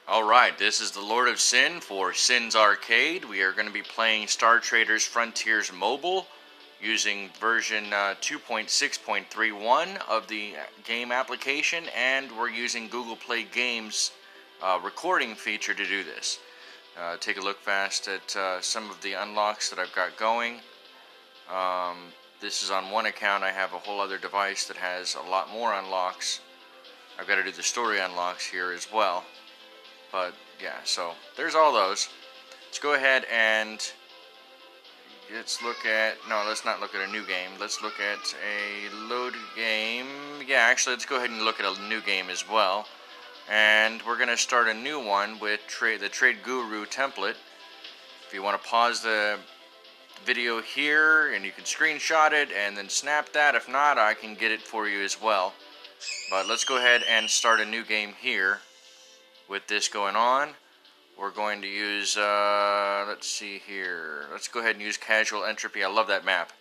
Alright, this is the Lord of Sin for Sin's Arcade. We are going to be playing Star Traders Frontiers Mobile using version 2.6.31 of the game application, and we're using Google Play Games recording feature to do this. Take a look fast at some of the unlocks that I've got going. This is on one account. I have a whole other device that has a lot more unlocks. I've got to do the story unlocks here as well. But yeah, so there's all those. Let's go ahead and let's not look at a new game. Let's look at a loaded game. Yeah, actually, let's go ahead and look at a new game as well. And we're going to start a new one with the Trade Guru template. If you want to pause the video here, and you can screenshot it and then snap that. If not, I can get it for you as well. But let's go ahead and start a new game here. With this going on, we're going to use, let's see here, let's go ahead and use Casual Entropy. I love that map.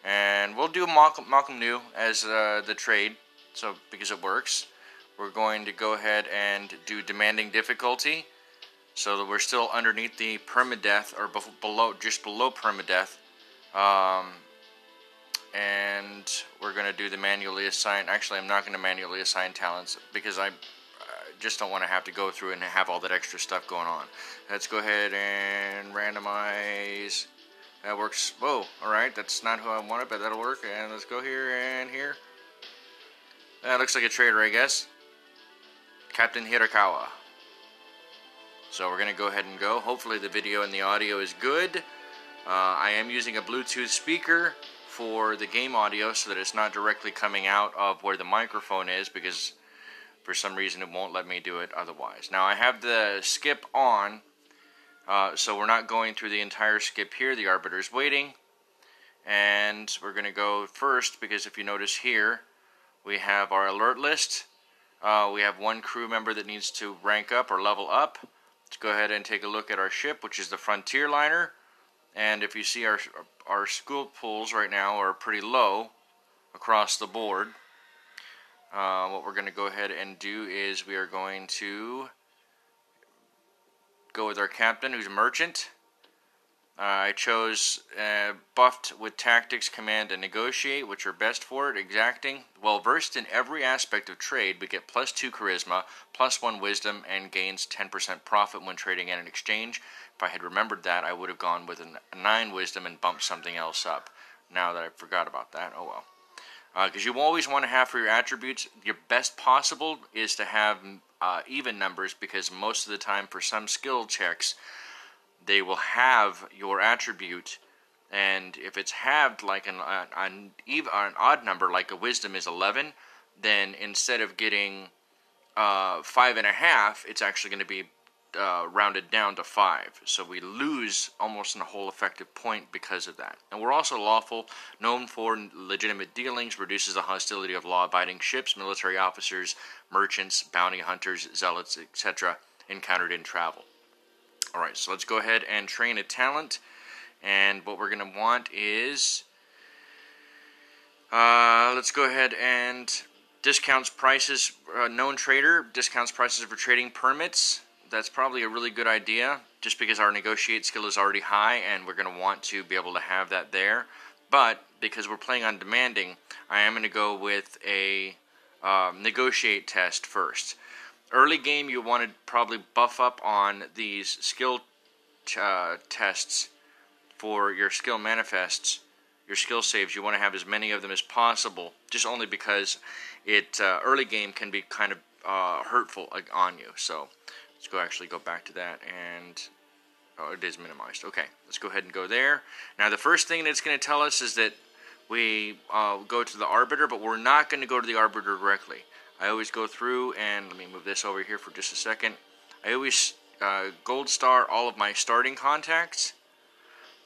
And we'll do Malcolm New as the trade, so because it works. We're going to go ahead and do Demanding Difficulty, so that we're still underneath the permadeath, or just below permadeath. And we're going to do the manually assign. Actually, I'm not going to manually assign talents, because I just don't want to have to go through and have all that extra stuff going on. Let's go ahead and randomize. That works. Whoa, alright, that's not who I wanted, but that'll work. And let's go here and here. That looks like a trader, I guess. Captain Hirakawa. So we're going to go ahead and go. Hopefully the video and the audio is good. I am using a Bluetooth speaker for the game audio so that it's not directly coming out of where the microphone is, because for some reason it won't let me do it otherwise. Now I have the skip on, so we're not going through the entire skip here. The Arbiter's waiting. And we're going to go first, because if you notice here, we have our alert list. We have one crew member that needs to rank up or level up. Let's go ahead and take a look at our ship, which is the Frontier Liner. And if you see, our skill pools right now are pretty low across the board. What we're going to go ahead and do is we are going to go with our captain, who's a merchant. I chose buffed with tactics, command, and negotiate, which are best for it. Exacting. Well versed in every aspect of trade, but get +2 charisma, +1 wisdom, and gains 10% profit when trading in an exchange. If I had remembered that, I would have gone with a 9 wisdom and bumped something else up. Now that I forgot about that, oh well. Because you always want to have for your attributes, your best possible is to have even numbers, because most of the time for some skill checks, they will have your attribute, and if it's halved like an odd number, like a wisdom is 11, then instead of getting 5.5, it's actually going to be rounded down to 5. So we lose almost a whole effective point because of that. And we're also lawful, known for legitimate dealings, reduces the hostility of law-abiding ships, military officers, merchants, bounty hunters, zealots, etc. encountered in travel. Alright, so let's go ahead and train a talent. And what we're going to want is, let's go ahead and discounts prices, known trader, discounts prices for trading permits. That's probably a really good idea, just because our negotiate skill is already high, and we're going to want to be able to have that there. But because we're playing on demanding, I am going to go with a negotiate test first. Early game, you want to probably buff up on these skill tests for your skill manifests, your skill saves. You want to have as many of them as possible, just only because early game can be kind of hurtful on you. So let's go back to that, and it is minimized. Okay, let's go ahead and go there. Now the first thing that's going to tell us is that we go to the Arbiter, but we're not going to go to the Arbiter directly. I always go through, and let me move this over here for just a second. I always gold star all of my starting contacts.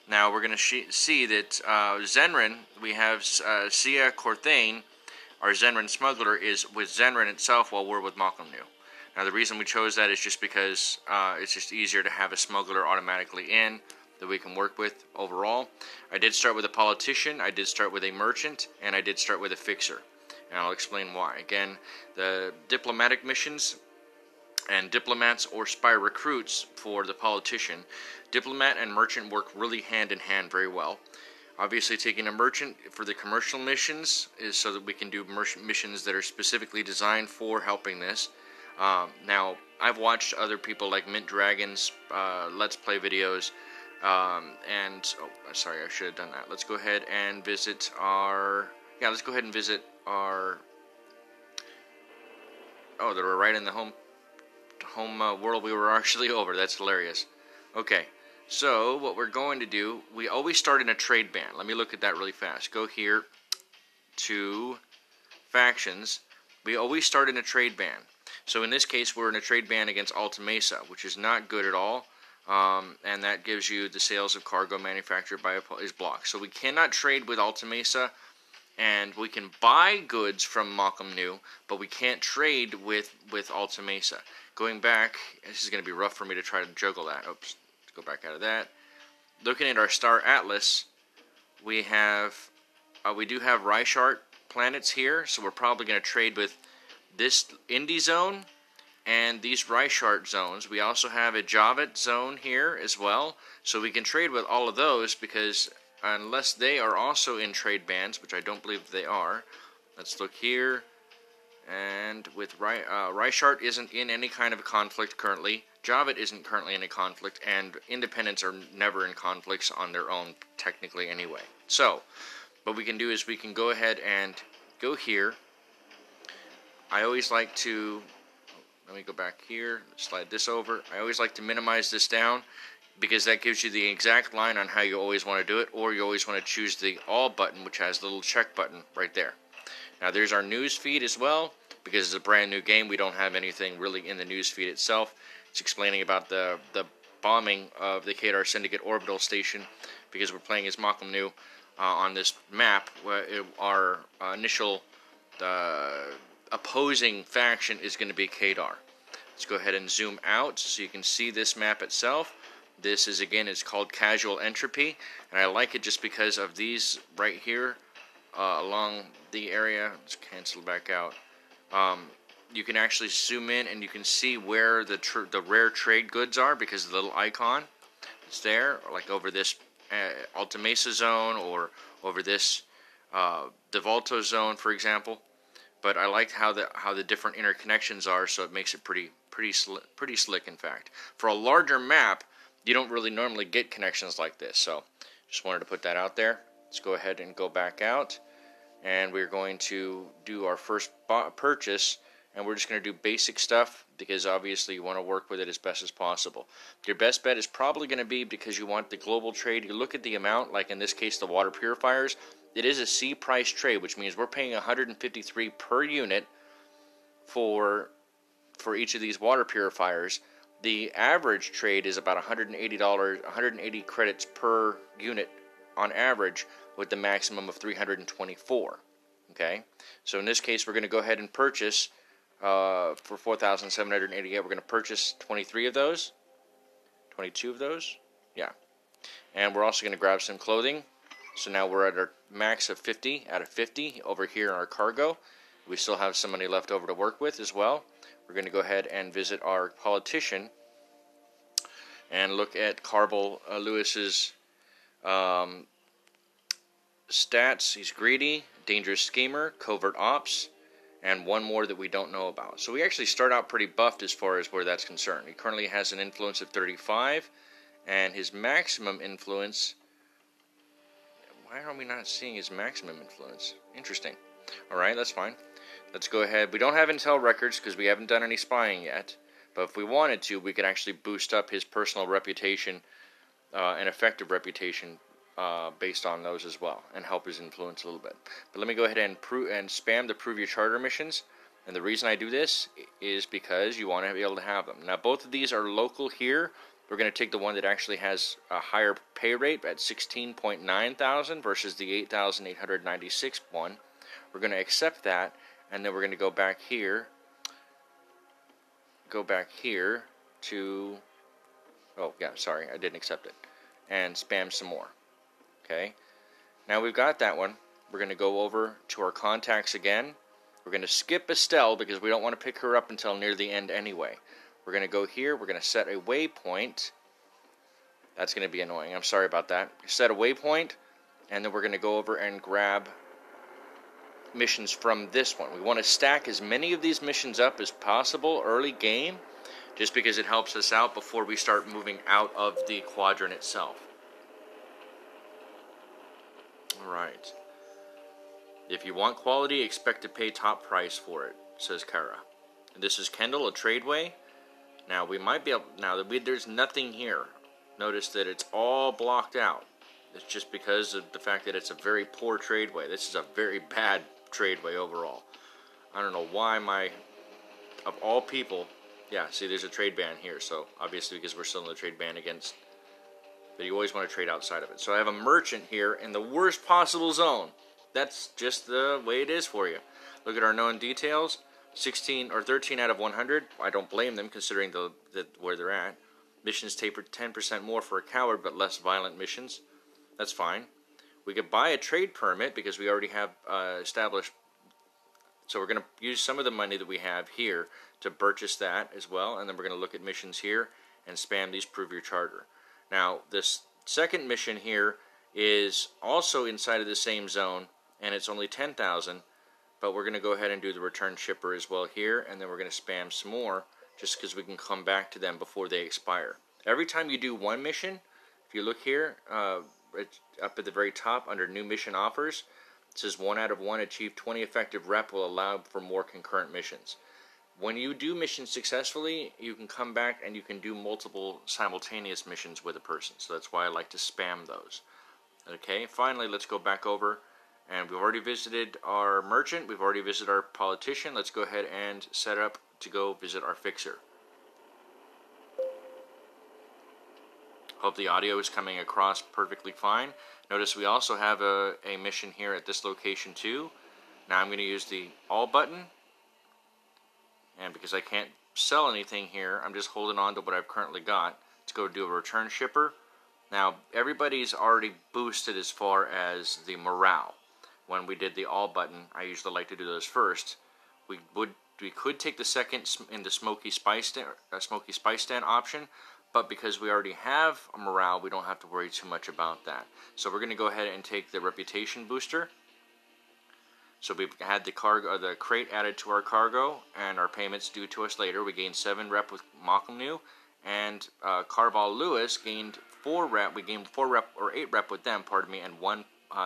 Now we're going to see that Zenrin, we have Sia Corthane, our Zenrin smuggler, is with Zenrin itself while we're with Malcolm New. Now the reason we chose that is just because it's just easier to have a smuggler automatically in that we can work with overall. I did start with a politician, I did start with a merchant, and I did start with a fixer. And I'll explain why. Again, the diplomatic missions and diplomats or spy recruits for the politician. Diplomat and merchant work really hand in hand very well. Obviously, taking a merchant for the commercial missions is so that we can do missions that are specifically designed for helping this. Now, I've watched other people like Mint Dragon's Let's Play videos, sorry, I should have done that. Let's go ahead and visit our, oh, they were right in the home world we were actually over. That's hilarious. Okay. So, what we're going to do, we always start in a trade ban. Let me look at that really fast. Go here to factions. We always start in a trade ban. So, in this case, we're in a trade ban against Alta Mesa, which is not good at all. And that gives you the sales of cargo manufactured by is blocked. So, we cannot trade with Alta Mesa, and we can buy goods from Malcolm New, but we can't trade with Alta Mesa. Going back, this is going to be rough for me to try to juggle that. Oops. Go back out of that. Looking at our star atlas, we do have Reichart planets here, so we're probably going to trade with this Indy zone and these Reichart zones. We also have a Javat zone here as well, so we can trade with all of those because unless they are also in trade bans, which I don't believe they are. Let's look here, and with Reichart isn't in any kind of a conflict currently. Javat isn't currently in a conflict, and independents are never in conflicts on their own, technically anyway. So, what we can do is we can go ahead and go here. I always like to, let me go back here, slide this over. I always like to minimize this down, because that gives you the exact line on how you always want to do it, or you always want to choose the all button, which has the little check button right there. Now, there's our news feed as well. Because it's a brand new game, we don't have anything really in the news feed itself. It's explaining about the bombing of the Kadar Syndicate orbital station, because we're playing as Malcolm New on this map, where our initial opposing faction is going to be Kadar. Let's go ahead and zoom out so you can see this map itself. This is, again, it's called Casual Entropy, and I like it just because of these right here along the area. Let's cancel back out. You can actually zoom in and you can see where the rare trade goods are because of the little icon. It's there, like over this Alta Mesa zone or over this Devolto zone, for example. But I like how the different interconnections are, so it makes it pretty slick. In fact, for a larger map, you don't really normally get connections like this. So, just wanted to put that out there. Let's go ahead and go back out. And we're going to do our first purchase, and we're just going to do basic stuff because obviously you want to work with it as best as possible. Your best bet is probably going to be, because you want the global trade, you look at the amount, like in this case the water purifiers. It is a C price trade, which means we're paying 153 per unit for each of these water purifiers. The average trade is about $180, 180 credits per unit on average, with the maximum of 324. Okay, so in this case, we're going to go ahead and purchase for 4,788. We're going to purchase 23 of those, 22 of those, yeah. And we're also going to grab some clothing. So now we're at our max of 50 out of 50 over here in our cargo. We still have some money left over to work with as well. We're going to go ahead and visit our politician and look at Carbel Lewis's stats. He's greedy, dangerous schemer, covert ops, and one more that we don't know about. So we actually start out pretty buffed as far as where that's concerned. He currently has an influence of 35, and his maximum influence... Why are we not seeing his maximum influence? Interesting. Alright, that's fine. Let's go ahead. We don't have intel records because we haven't done any spying yet, but if we wanted to, we could actually boost up his personal reputation and effective reputation based on those as well, and help his influence a little bit. But let me go ahead and spam the Prove Your Charter missions, and the reason I do this is because you want to be able to have them. Now, both of these are local here. We're going to take the one that actually has a higher pay rate at 16.9 thousand versus the 8,896 one. We're going to accept that, and then we're going to go back here. To... Oh, yeah, sorry, I didn't accept it. And spam some more. Okay, now we've got that one. We're going to go over to our contacts again. We're going to skip Estelle because we don't want to pick her up until near the end anyway. We're going to go here. We're going to set a waypoint. That's going to be annoying. I'm sorry about that. Set a waypoint, and then we're going to go over and grab missions from this one. We want to stack as many of these missions up as possible early game, just because it helps us out before we start moving out of the quadrant itself. Alright. If you want quality, expect to pay top price for it, says Kara. And this is Kendall, a tradeway. Now, we might be able... Now, there's nothing here. Notice that it's all blocked out. It's just because of the fact that it's a very poor tradeway. This is a very bad tradeway overall. I don't know why of all people... Yeah, see, there's a trade ban here, so obviously because we're still in the trade ban against... But you always want to trade outside of it. So I have a merchant here in the worst possible zone. That's just the way it is for you. Look at our known details. 16 or 13 out of 100. I don't blame them considering where they're at. Missions tapered 10% more for a coward, but less violent missions. That's fine. We could buy a trade permit because we already have established. So we're going to use some of the money that we have here to purchase that as well. And then we're going to look at missions here and spam these prove your charter. Now, this second mission here is also inside of the same zone, and it's only 10,000. But we're going to go ahead and do the return shipper as well here, and then we're going to spam some more just because we can come back to them before they expire. Every time you do one mission, if you look here, up at the very top under new mission offers, it says 1 out of 1 achieve 20 effective rep will allow for more concurrent missions. When you do missions successfully, you can come back and you can do multiple simultaneous missions with a person. So that's why I like to spam those. Okay, finally, let's go back over. And we've already visited our merchant. We've already visited our politician. Let's go ahead and set up to go visit our fixer. Hope the audio is coming across perfectly fine. Notice we also have a mission here at this location too. Now I'm going to use the all button. And because I can't sell anything here, I'm just holding on to what I've currently got to go do a return shipper. Now everybody's already boosted as far as the morale. When we did the all button, I usually like to do those first. We could take the second in the smoky spice stand option, but because we already have a morale, we don't have to worry too much about that. So we're going to go ahead and take the reputation booster. So we've had the crate added to our cargo, and our payments due to us later. We gained 7 rep with Malcolm, and Carval Lewis gained 4 rep. We gained 4 rep or 8 rep with them, pardon me, and 1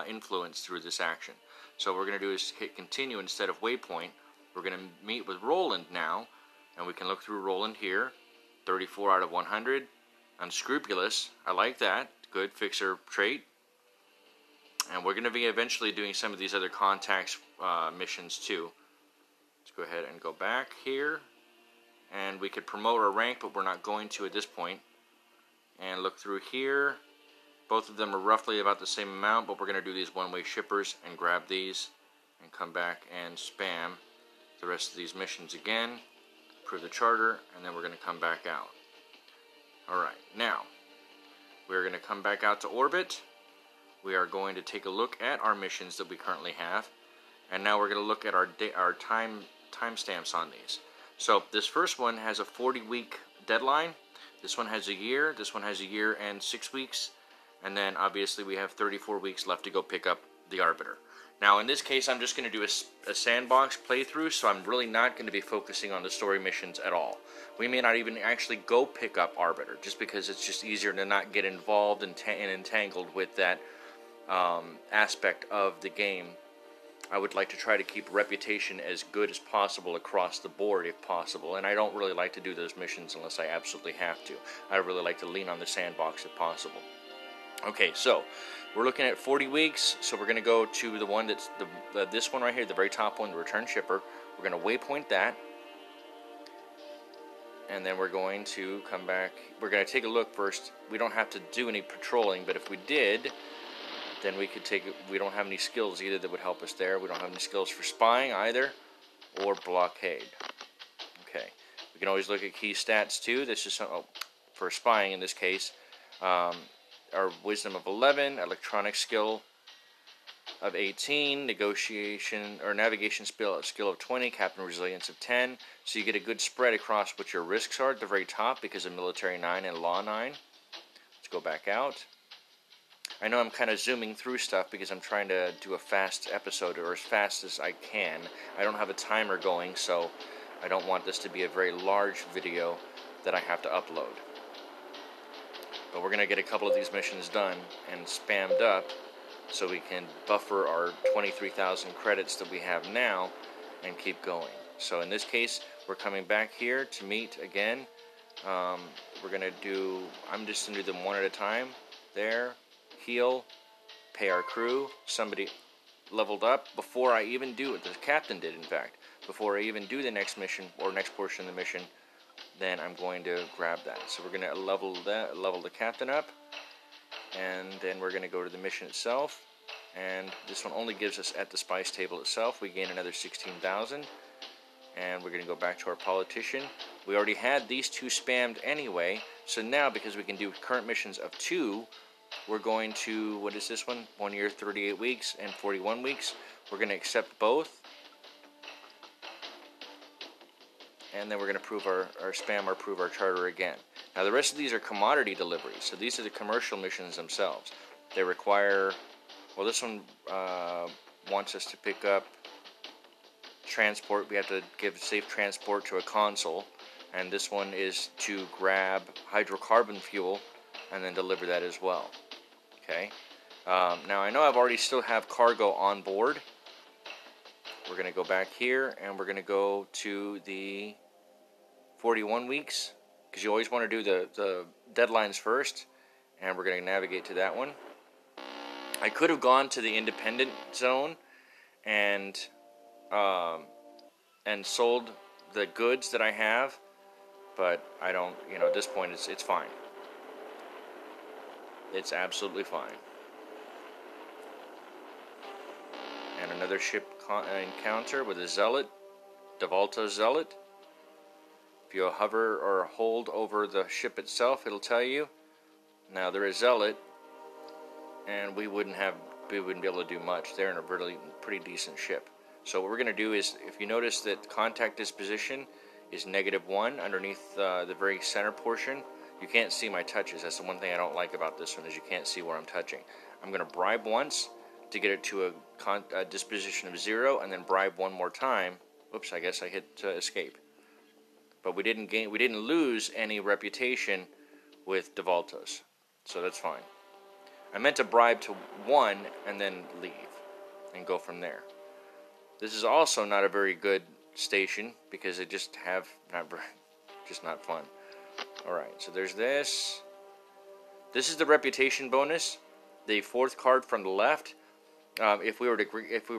influence through this action. So what we're going to do is hit continue instead of waypoint. We're going to meet with Roland now, and we can look through Roland here. 34 out of 100. Unscrupulous. I like that. Good fixer trait. And we're going to be eventually doing some of these other contacts missions too. Let's go ahead and go back here. And we could promote our rank, but we're not going to at this point. And look through here. Both of them are roughly about the same amount, but we're going to do these one-way shippers and grab these and come back and spam the rest of these missions again. Prove the charter, and then we're going to come back out. Alright, now we're going to come back out to orbit. We are going to take a look at our missions that we currently have, and now we're going to look at our timestamps on these. So this first one has a 40-week deadline. This one has a year. This one has a year and 6 weeks. And then obviously we have 34 weeks left to go pick up the Arbiter. Now in this case I'm just going to do a sandbox playthrough, so I'm really not going to be focusing on the story missions at all. We may not even actually go pick up Arbiter, just because it's just easier to not get involved and entangled with that aspect of the game. I would like to try to keep reputation as good as possible across the board if possible, and I don't really like to do those missions unless I absolutely have to. I really like to lean on the sandbox if possible. Okay, so we're looking at 40 weeks, so we're going to go to the one that's this one right here, the very top one, the return shipper. We're going to waypoint that, and then we're going to come back. We're going to take a look first. We don't have to do any patrolling, but if we did, then we could take, we don't have any skills either that would help us there. We don't have any skills for spying either, or blockade. Okay, we can always look at key stats too. This is for spying in this case. Our wisdom of 11, electronic skill of 18, negotiation or navigation skill of 20, captain resilience of 10. So you get a good spread across what your risks are at the very top because of military 9 and law 9. Let's go back out. I know I'm kind of zooming through stuff because I'm trying to do a fast episode, or as fast as I can. I don't have a timer going, so I don't want this to be a very large video that I have to upload. But we're going to get a couple of these missions done and spammed up so we can buffer our 23,000 credits that we have now and keep going. So in this case, we're coming back here to meet again. We're going to do, I'm just going to do them one at a time. There, heal, pay our crew. Somebody leveled up before I even do it. The captain did, in fact. Before I even do the next mission or next portion of the mission, then I'm going to grab that. So we're going to level the captain up. And then we're going to go to the mission itself, and this one only gives us at the spice table itself. We gain another 16,000, and we're going to go back to our politician. We already had these two spammed anyway, so now because we can do current missions of 2, we're going to, what is this one? 1 year, 38 weeks, and 41 weeks. We're going to accept both, and then we're going to prove our spam or prove our charter again. Now the rest of these are commodity deliveries, so these are the commercial missions themselves. They require, well, this one wants us to pick up transport. We have to give safe transport to a consul, and this one is to grab hydrocarbon fuel and then deliver that as well. Okay. Now I know I've already still have cargo on board. We're going to go back here, and we're going to go to the 41 weeks. Because you always want to do the deadlines first, and we're going to navigate to that one. I could have gone to the independent zone and sold the goods that I have, but I don't. You know, at this point, it's fine. It's absolutely fine. And another ship encounter with a zealot, Devalto zealot. If you hover or hold over the ship itself, it'll tell you. Now they're a zealot, and we wouldn't be able to do much. They're in a really pretty decent ship. So what we're going to do is, if you notice that contact disposition is -1 underneath the very center portion, you can't see my touches. That's the one thing I don't like about this one, is you can't see where I'm touching. I'm going to bribe once to get it to a disposition of 0, and then bribe one more time. Oops, I guess I hit escape. But we didn't lose any reputation with Devaltos, so that's fine. I meant to bribe to 1 and then leave and go from there. This is also not a very good station because they just have not fun. All right, so there's this. This is the reputation bonus, the 4th card from the left. If we were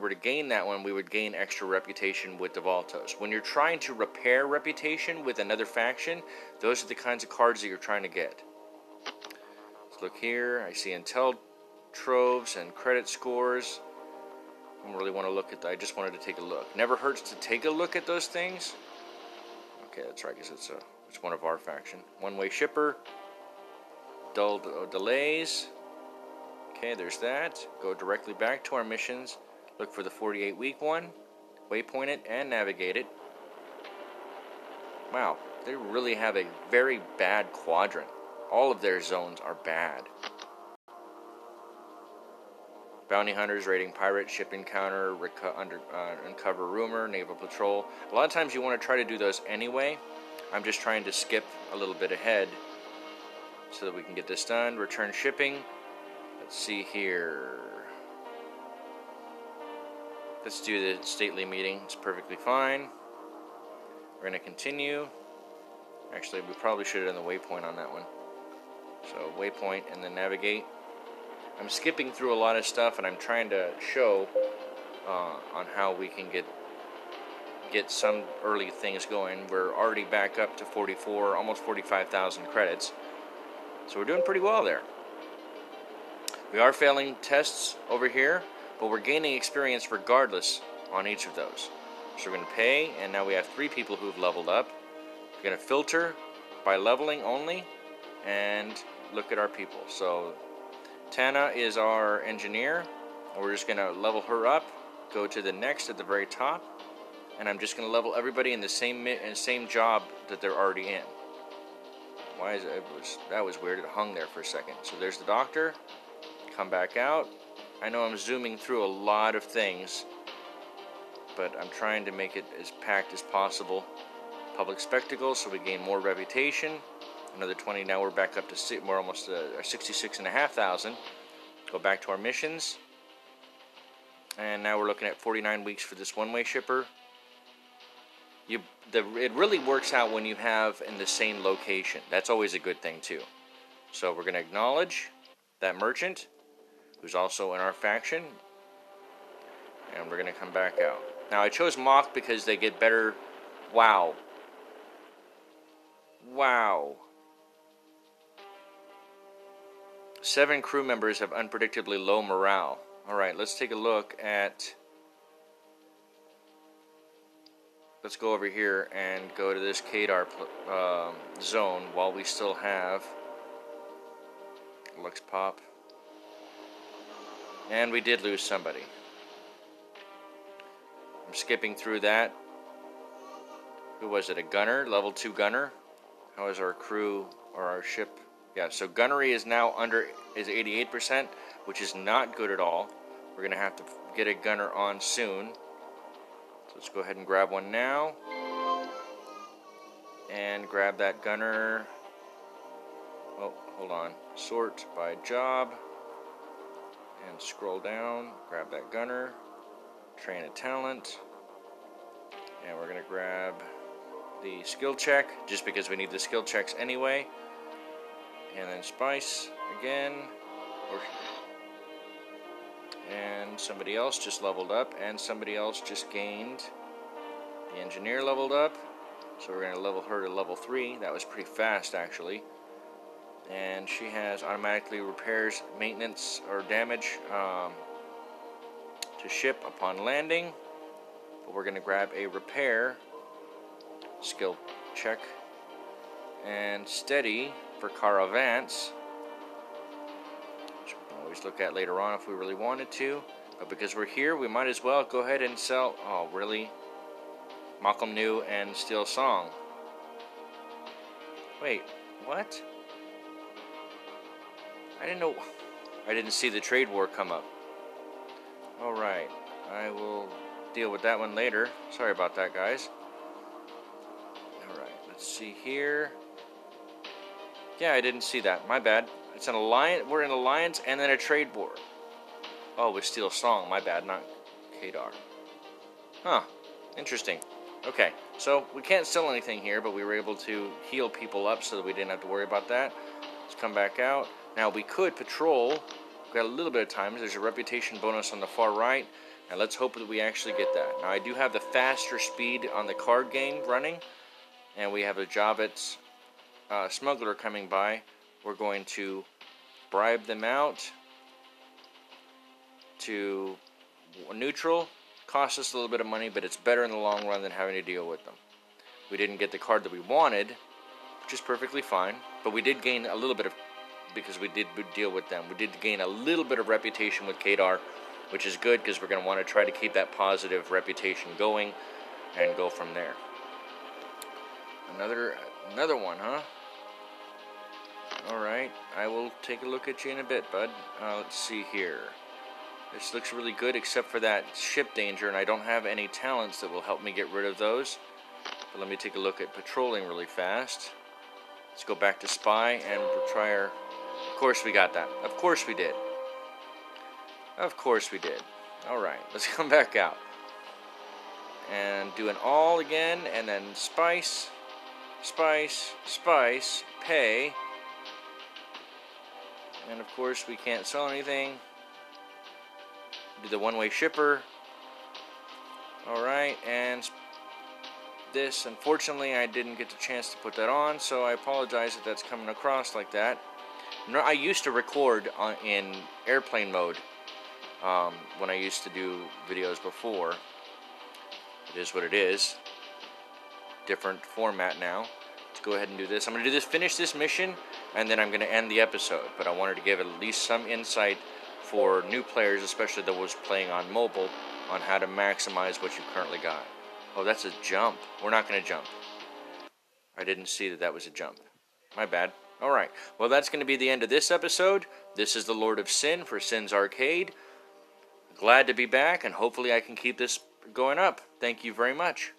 to gain that one, we would gain extra reputation with Devaltos. When you're trying to repair reputation with another faction, those are the kinds of cards that you're trying to get. Let's look here. I see intel troves and credit scores. I don't really want to look at that. I just wanted to take a look. Never hurts to take a look at those things. Okay, that's right, because it's one of our faction. One-way shipper. Dull delays. Okay, there's that. Go directly back to our missions. Look for the 48-week one. Waypoint it and navigate it. Wow, they really have a very bad quadrant. All of their zones are bad. Bounty hunters, raiding pirate, ship encounter, uncover rumor, naval patrol. A lot of times you want to try to do those anyway. I'm just trying to skip a little bit ahead so that we can get this done. Return shipping. Let's see here. Let's do the stately meeting. It's perfectly fine. We're going to continue. Actually, we probably should have done the waypoint on that one. So waypoint and then navigate. I'm skipping through a lot of stuff, and I'm trying to show on how we can get some early things going. We're already back up to 44, almost 45,000 credits. So we're doing pretty well there. We are failing tests over here, but we're gaining experience regardless on each of those. So we're going to pay, and now we have 3 people who've leveled up. We're going to filter by leveling only, and look at our people. So Tana is our engineer. We're just going to level her up, go to the next at the very top, and I'm just going to level everybody in the same job that they're already in. Why is it? That was weird. It hung there for a second. So there's the doctor. Come back out. I know I'm zooming through a lot of things, but I'm trying to make it as packed as possible. Public spectacle, so we gain more reputation. Another 20. Now we're back up to we're almost 66,500. Go back to our missions. And now we're looking at 49 weeks for this one-way shipper. It really works out when you have in the same location. That's always a good thing too. So we're going to acknowledge that merchant, who's also in our faction. And we're going to come back out. Now I chose Mock because they get better. Wow. Wow. 7 crew members have unpredictably low morale. Alright, let's take a look at... Let's go over here and go to this Kadar zone while we still have Lux Pop. And we did lose somebody. I'm skipping through that. Who was it? A gunner? Level 2 gunner? How is our crew or our ship? Yeah, so gunnery is now is 88%, which is not good at all. We're going to have to get a gunner on soon. So let's go ahead and grab one now. And grab that gunner. Oh, hold on. Sort by job. And scroll down. Grab that gunner. Train a talent. And we're going to grab the skill check, just because we need the skill checks anyway. And then Spice again. And somebody else just leveled up, and somebody else just gained. The engineer leveled up, so we're going to level her to level 3. That was pretty fast, actually. And she has automatically repairs, maintenance, or damage to ship upon landing. But we're going to grab a repair skill check and steady for caravans. Always look at later on if we really wanted to, but because we're here, we might as well go ahead and sell. Oh, really? Malcolm New and Steel Song. Wait, what? I didn't know. I didn't see the trade war come up. Alright, I will deal with that one later. Sorry about that, guys. Alright, let's see here. Yeah, I didn't see that. My bad. It's an alliance. We're in alliance and then a trade war. Oh, with Steel Song. My bad, not Kadar. Huh. Interesting. Okay, so we can't sell anything here, but we were able to heal people up so that we didn't have to worry about that. Let's come back out. Now we could patrol. We've got a little bit of time. There's a reputation bonus on the far right, and let's hope that we actually get that. Now I do have the faster speed on the card game running, and we have a Javits smuggler coming by. We're going to bribe them out to neutral. Costs us a little bit of money, but it's better in the long run than having to deal with them. We didn't get the card that we wanted, which is perfectly fine, but we did gain a little bit of, because we did deal with them, we did gain a little bit of reputation with Kadar, which is good because we're going to want to try to keep that positive reputation going and go from there. Another one, huh? Alright, I will take a look at you in a bit, bud. Let's see here. This looks really good except for that ship danger, and I don't have any talents that will help me get rid of those. But let me take a look at patrolling really fast. Let's go back to spy and we'll try our... Of course we got that. Of course we did. Of course we did. Alright, let's come back out. And do an all again, and then spice, spice, spice, pay. And of course we can't sell anything. Do the one-way shipper. Alright, and this, unfortunately I didn't get the chance to put that on, so I apologize if that's coming across like that. I used to record in airplane mode when I used to do videos before. It is what it is. Different format now. Let's go ahead and do this. I'm going to finish this mission, and then I'm going to end the episode. But I wanted to give at least some insight for new players, especially those playing on mobile, on how to maximize what you currently got. Oh, that's a jump. We're not going to jump. I didn't see that that was a jump. My bad. Alright, well that's going to be the end of this episode. This is the Lord of Sin for Sin's Arcade. Glad to be back, and hopefully I can keep this going up. Thank you very much.